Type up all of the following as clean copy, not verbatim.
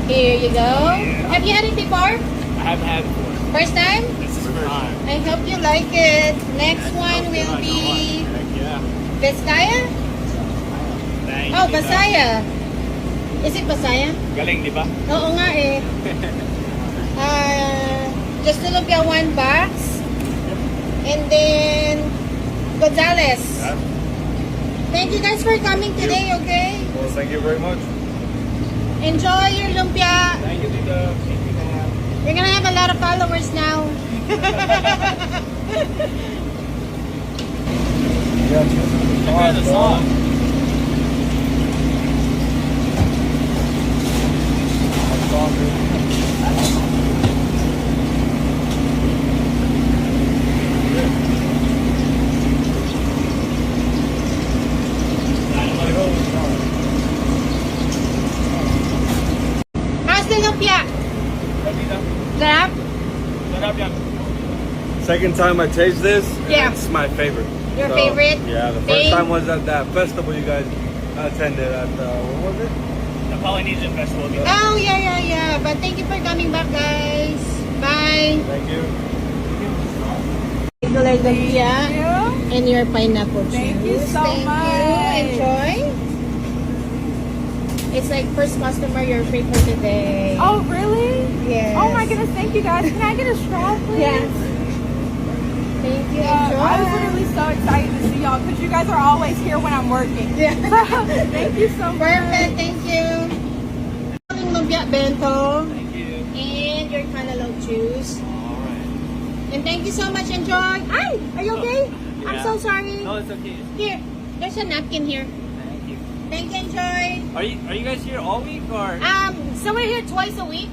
Here you go. Have you had it before? I haven't had it before. First time? This is the first time. I hope you like it. Next one will be Vizcaya? Oh, Pasaya. Is it Pasaya? Galing, di ba? Oo nga eh. Just a lumpia 1 box. And then Gonzales. Thank you guys for coming today, okay? Well, thank you very much. Enjoy your lumpia. Thank you, Tita. Thank you, ma'am. You're gonna have a lot of followers now. Yeah, Look at the sauce. How's the lumpia? Sarap? Sarap yan. Second time I taste this, Yeah. it's my favorite. Your favorite? Yeah, the Thing? first time was at that festival you guys attended at, what was it? The Polynesian Festival. Oh, yeah. But thank you for coming back, guys. Bye. Thank you. Regular lumpia and your pineapple juice. Thank you so Thank much. you. Enjoy. It's like first customer, you're free for today. Oh, really? Yes. Oh my goodness, thank you guys. Can I get a straw, please? Yes. Thank you. Yeah, Enjoy. I was literally so excited to see y'all because you guys are always here when I'm working. Yeah. Thank you so much. Perfect. Thank you. Lumpia bento Thank you. and your cantaloupe juice. Alright. And thank you so much. Enjoy. Ay, are you okay? I'm Yeah. so sorry. No, it's okay. Here, there's a napkin here. Thank you. Thank you. Enjoy. Are you guys here all week or? So we're here twice a week.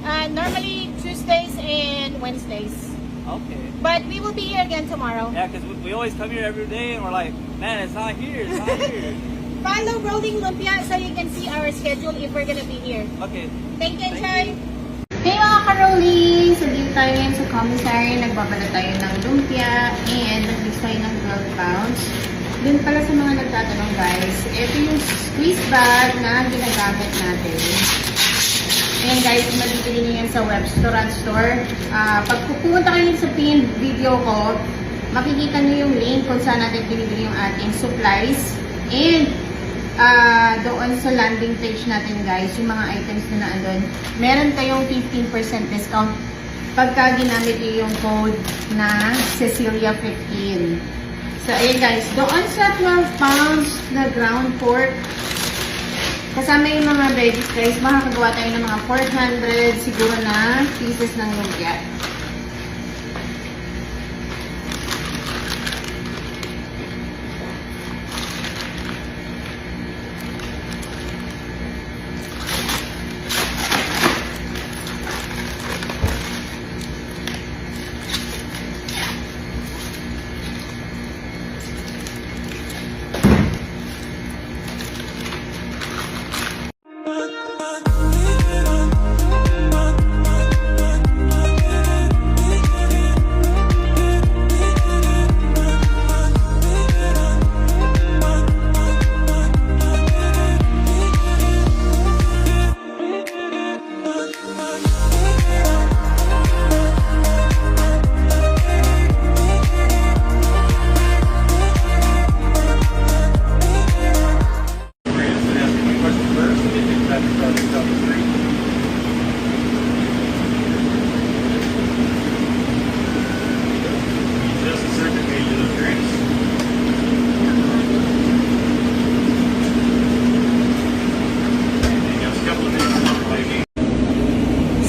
Normally Tuesdays and Wednesdays. Okay. But we will be here again tomorrow. Yeah, because we always come here every day and we're like, man, it's not here. It's not here. Follow Rolling Lumpia so you can see our schedule if we're gonna be here. Okay. Thank you, Thank Enjoy. you. Hey mga ka-rolling! So dito tayo ngayon sa commissary. Nagbabala tayo ng lumpia and nag-mix tayo ng 12 pounds. Dun pala sa mga nagtatanong guys, ito yung squeeze bag na ginagamit natin. Ayan guys, mabibili nyo yan sa restaurant store. Pag pupunta kayo sa pinned video ko, makikita nyo yung link kung saan natin binibili yung ating supplies. And doon sa landing page natin guys, yung mga items na naandun, meron kayong 15% discount pagka ginamit nyo yung code na Cecilia15. So ayan guys, doon sa 12 pounds na ground pork, kasama yung mga veggies guys, makakagawa tayo ng mga 400 siguro na pieces ng lumpia.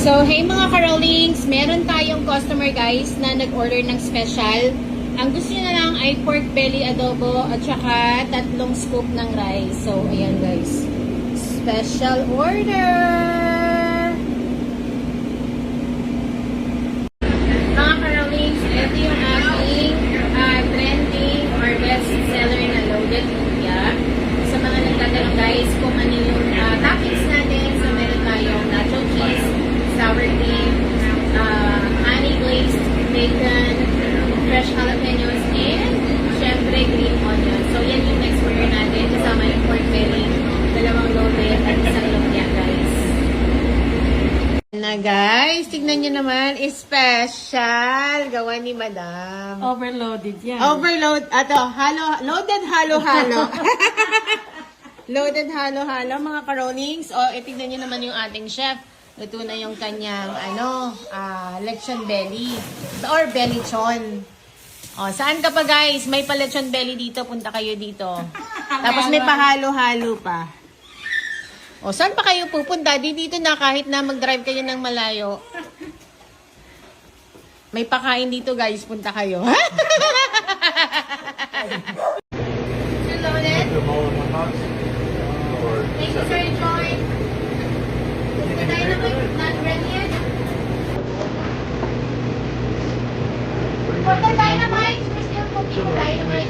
So, hey mga ka-rollings, meron tayong customer guys na nag-order ng special. Ang gusto niya na lang ay pork belly adobo at saka 3 scoop ng rice. So, ayan guys. Special order! Mga ka-rollings, ito yung ating trending or best seller na loaded lumpia. Sa mga nagtatanong guys kung ano yung toppings natin. So, meron tayong nacho cheese, sour cream, honey glazed bacon, fresh jalapenos, and syempre green onion. So yan yung next order natin kasama yung pork belly, 2 loaded at 1 lumpia guys. nga guys, tignan nyo naman, special, gawa ni Madam. Overloaded yan. Overload, loaded halo-halo. Loaded halo-halo, mga karonings. O, tignan nyo naman yung ating chef. Luto na yung kanyang, lechon belly. Or bellychon. O, saan ka pa guys? May pa lechon belly dito, punta kayo dito. Tapos may pahalo-halo pa. O, saan pa kayo pupunta? Dito na kahit na mag-drive kayo ng malayo. May pakain dito guys, punta kayo. Loaded. Thank you, Sir Joy. The dynamite not ready yet. For the dynamite, we're still cooking the dynamite.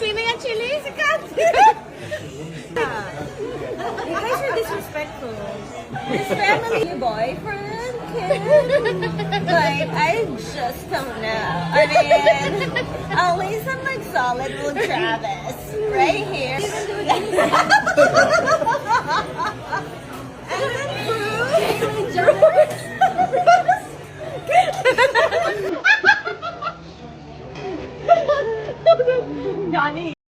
Sino yung chili? Si Kat. You guys are disrespectful. His family, boyfriend, kid. Like, I just don't know. I mean, at least I'm like solid with Travis. Right here. And then Bruce. Johnny.